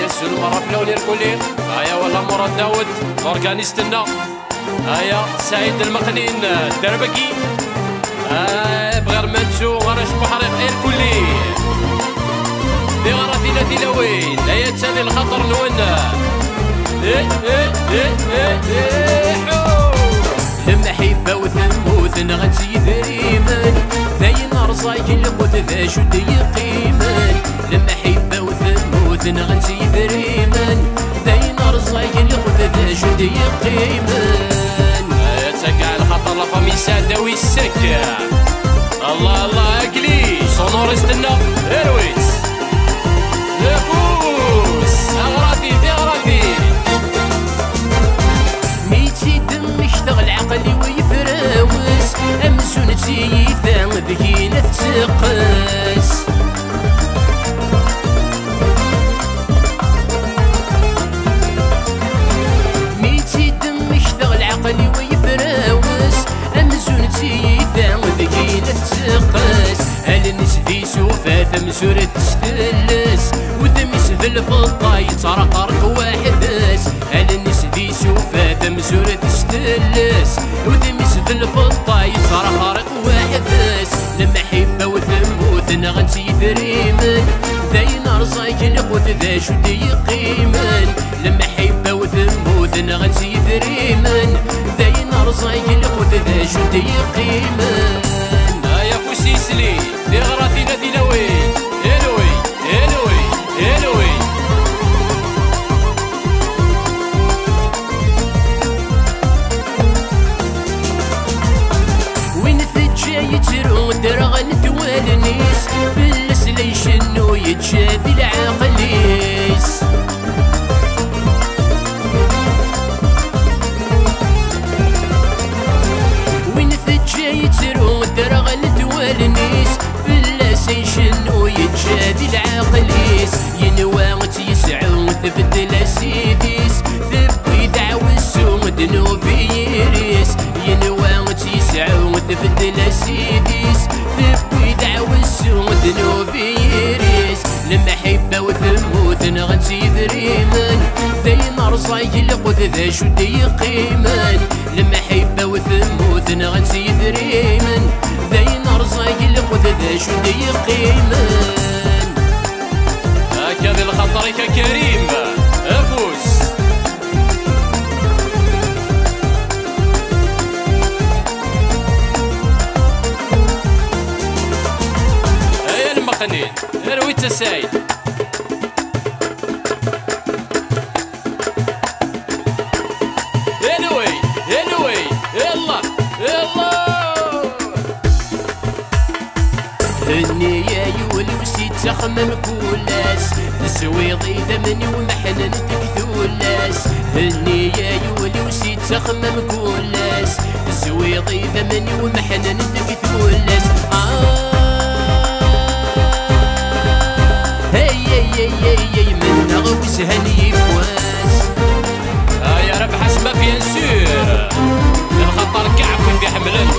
يسول مرة في لون الكولين. هيا والله مراد داود اورغانيستنا. هيا سعيد المقنين الدربكي. بغير ما نسو غرش بحريق الكولين. دي غرا ثلاوين هيا تسالي الخطر نونا. لما حيبة وثموت نغنسي ذريمان ذاين رصايك القوت ذا شد يقيمان. لما حيبة وثموت نغنسي ذريمان ذاين رصايك القوت ذا شد يقيمان. تسقع الخطر لفامي سادة ويسكع. الله الله اكلي سونورستنا ايرويز يفوز اغراضي في اغراضي. ميتي دم يشتغل عقلي ويفراوس امسونتي يثام ذكينا تسقس. ميتي دم يشتغل عقلي ويفراوس امسونتي يثام ذكينا تسقس. هل نسدي سوفا ثمسورة تستلس وذمس في الفضة يترقرق واحداس. هل نسدي سوفا ثمسورة تستلس وذمس في الفضة يترقرق واحداس. لما حبة وثموت نغنسي ذريمان ذاين رصايك القوت ذا شد يقيمان. لما حبة وثموت نغنسي ذريمان ذاين رصايك القوت ذا شد يقيمان. هيا فوسيسلي دي غراتينا ثلاوين الوي الوي الوي. وين ثجاي ترو درغن توالنيس فلس ليشنو يتشافي العقليس. وين ثجاي ترو درغن توالنيس فلس يشنو يتشافي العقليس. ينواغت يسعو تبدل سيديس ثبي دعو السود نوفيريس. ينواغت يسعو تبدل سيديس ثبي دعو السود نوفيريس. لما حبة وثموت نغنسي ذريمان ذاين رصايك القوت ذا شد يقيمان. لما حبة وثموت نغنسي ذريمان ذاين رصايك القوت ذا شد يقيمان. هكذا الخطر كريم افوز. هيا المقنين ارويت سعيد. الوي الوي يلا يلا. هني يا يولوسي تخمم كولاس السويضي ثمني ومحنن تكثولاس. هني يا يولوسي تخمم كولاس السويضي ثمني ومحنن تكثولاس. هي من نغوس هني فواس. يا رب حسبة بيان سور الخطر كعب وين بيحملن.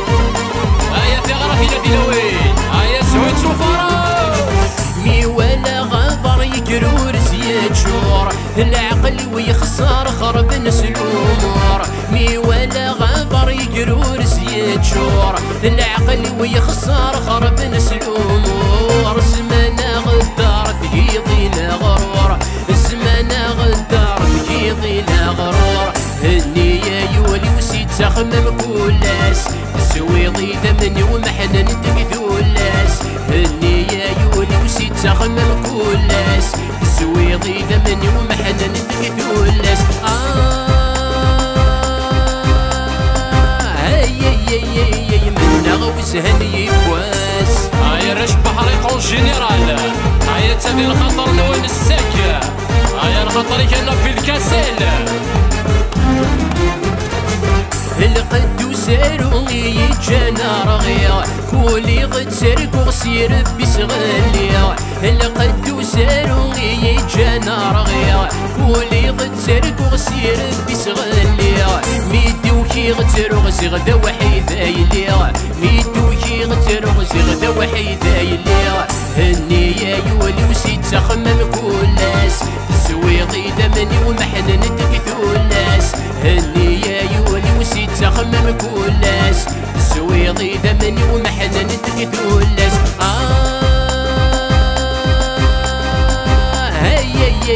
هيا ثغرة في ثلاوين هيا سويت سفراس. مي ولا غفر يكرور زياد شور العقل ويخسر خرب نس الامور. مي ولا غفر يكرور زياد شور العقل ويخسر خرب نس الامور. زمانه غدار تقيضينا غرور زمانه غدار تقيضينا غرور. هني يا يولي وسيد تخمم كولاس السويضي ثمني ومحنن تكثولاس. هني يا يولي وسيد تخمم كولاس السويضي ثمني ومحنن تكثولاس. هي من نغوس هني فواس. هيا رش بحريق جينيرال. هيا تبي الخطر نوان الساكة. هيا الخطر كان في الكاسيل. القد سارو يجانا رغيا كولي غد سارك وغسير بسغليا. القد سارو يجانا رغيا كولي غد سارك وغسير بسغليا. ميدو كي غتر غسي غدا وحيد ايليا. ميدو كي غتر غسي غدا وحيد ايليا. هني يا يولي وسيد تخمم كولاس تسوي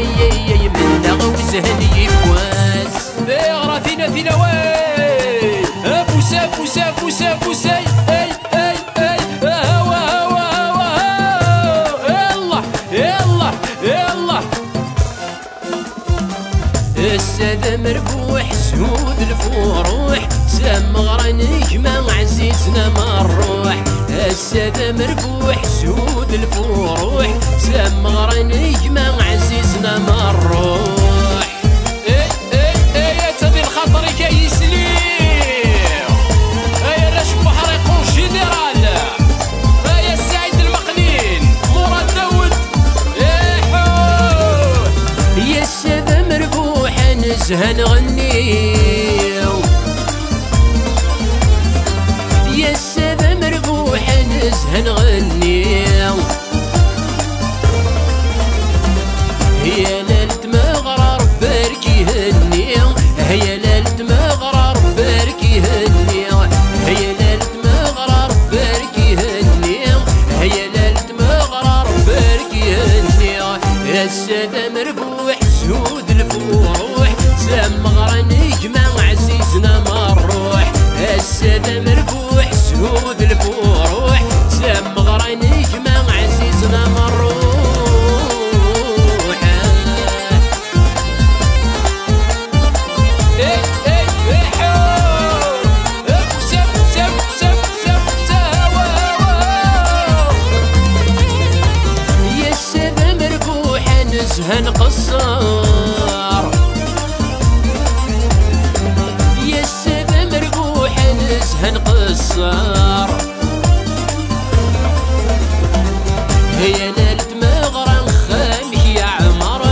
من غوز هني بواس غرا ثينا ثينا وي بوسا بوسا بوسا بوسا اي اي اي هوا هوا هوا يلا يلا يلا السادة مربوح سهود الفروح سمغرا نجمة عزيزنا مروح السادة مربوح سهود الفروح سمغرا نجمة عزيزنا مروح يا تبي الخطر كي يسليم يا رشب محرق جنرال يا سعيد المقنين مراد داود يا السادة مربوح نزهى نغنيو يا السادة مربوح نزهى نغنيو هي ليلة مغرر باركي هنيو هي ليلة مغرر باركي هنيو هي ليلة مغرر باركي هنيو هي ليلة مغرر باركي هنيو يا السادة مربوح سهود الفروح سمغرا نجمة عزيزنا مروح السادة مربوح سهود الفروح سمغرا نجمة عزيزنا مروح يا السادة مربوح نزهى نقصر يا السادة مربوح نزهى نقصر هي ليلة مغرى خامك يا عمر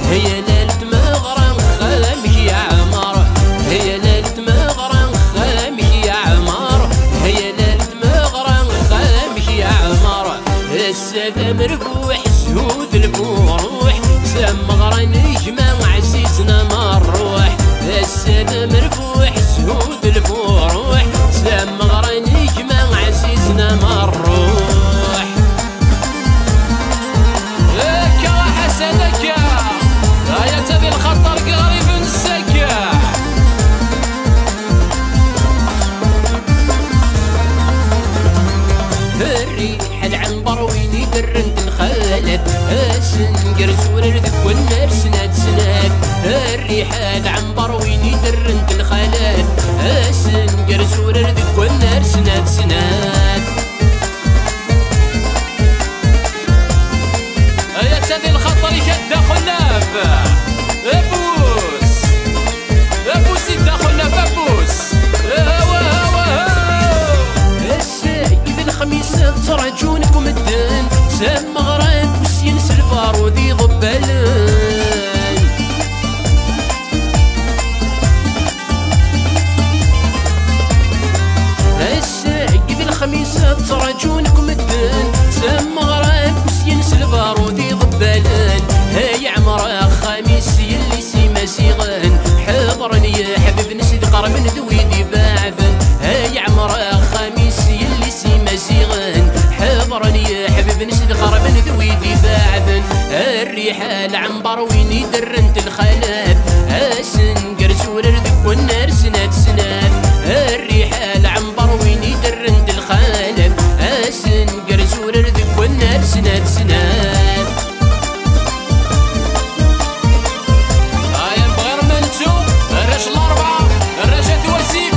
هي ليلة مغرى خامك يا عمر هي ليلة مغرى خامك يا عمر هي ليلة مغرى خامك يا عمر السادة مربوح سهود الفروح سمغرا نجمة عزيزنا مروح السادة مربوح سهود الفروح سمغرا نجمة عزيزنا مروح كا حسنك يا تبي الخطر قريب نسك الريح العنبر وين يدرنت الخالد سنقر زور ردك والنار سناد سناد الريح العنبر وين يدرنت الخالد سنقر زور ردك والنار سناد سناد يا تبي الخطر كدا خلاف ابوس ابوس يدا خلاف ابوس هوا هوا السايد الخميس ترجونكم الدين سمغران وسين سلفار وذي ضبالان السايد الخميس ترجونكم الدين سمغران وسين سلفار وذي ضبالان هاي عمرا خميس يلي سيما سيغان حضرني يا حبيب نسيد قرب ذويدي باعثن هاي عمرا خميس يلي سيما سيغان حضرني يا حبيب نسيد قرب ذويدي باعثن الريح العنبر وين يدرنت الخلاف سنقر زور ردك والنار سناد سناد الريح العنبر وين يدرنت الخلاف سنقر زور ردك والنار سناد سناد بغير منتو الرش الأربعة الرشا تواسيب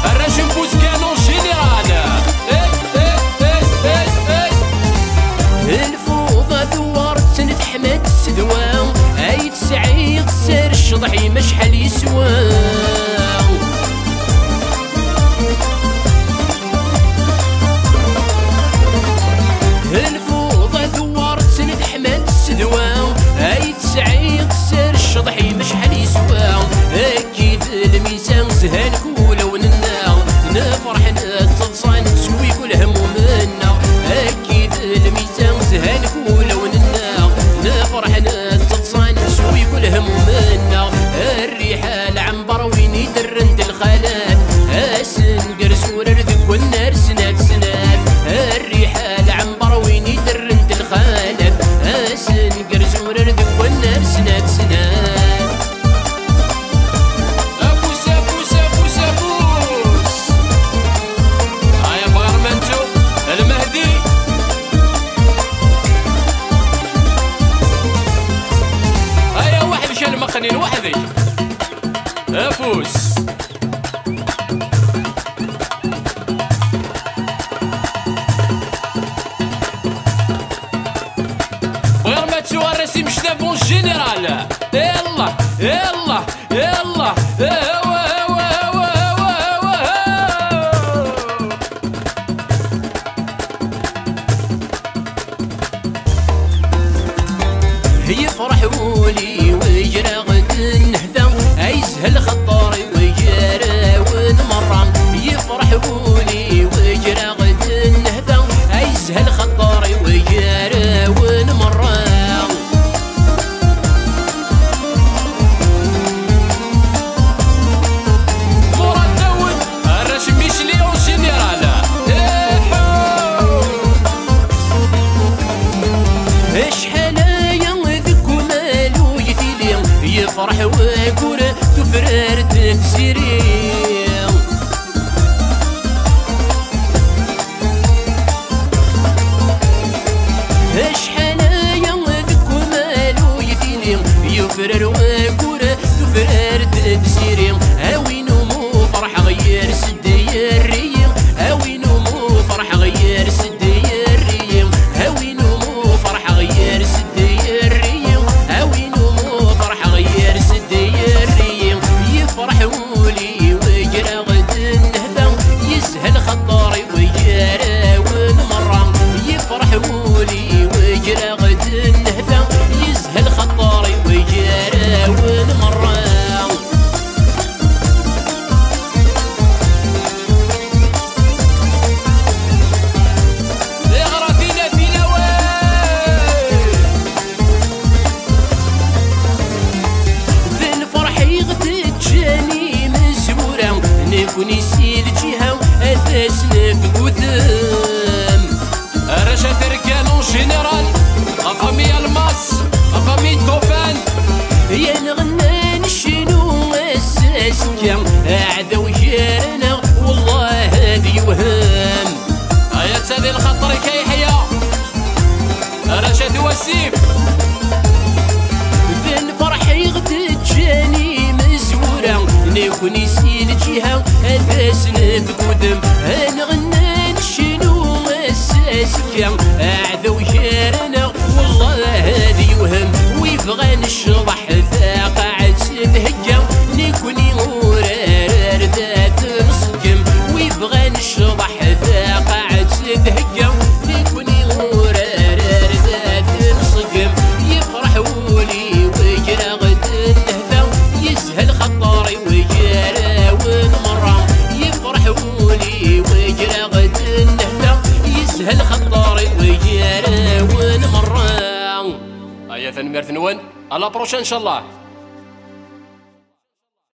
الرش نبوس كانون جينيرال الفوضى دوار سنة حمد السدوان أي تسعة تسوى الرسم شتافون جينيرال. يلا يلا يلا يفرحوا لي ويجرى غد النهذا يسهل خطاري ويجرى ونمرة. يفرحوا لي ويجرى غد النهذا يسهل خطاري ويجرى ونمرة. مراد داود الراشد ميشلي اون جينيرال. يفرح ويقول تفرر تفسيري. اشحال يمذك ومالو يديني يفرر ويقول تفرر تفسيري. هاوي نمو فرح غير سدي الريم. هاوي نمو فرح غير سدي الريم. هاوي نمو فرح غير سدي الريم. هاوي نمو فرح غير سدي الريم. يفرحوا لي ويجرى غد النهذا يسهل خطاري ويجرى ونمرة. يفرحوا لي ويجرى غد النهذا يسهل خطاري ويجرى ونمرة. نكون يسيل جهة أثاسنا في قدام. رشا تركان اون جينيرال افامي الماس افامي توفان. يا نغنى نشنو اساس كان عذا وجارنا والله هذي وهام. هيا تسادي الخطر كيحيى رشا وسيم. بن فرحي غد تجاني مزورة نكون يسيل جهة أثاسنا في قدام. نغنى نشنو اساس كان عذا وجارنا والله هذي وهم. ويبغى نشرح ذا قاعد سدهجة نكون يورار ذات نسقم. ويبغى نشرح ذا قاعد سدهجة نكون يورار ذات نسقم. يفرحوا لي ويجرى غد النهذا يسهل خطاري ويجرى ونمرة. يفرحوا لي ويجرى غد النهذا يسهل خطاري ويجرى ونمرة. هيا ثنمير ثنون على بروشان ان شاء الله.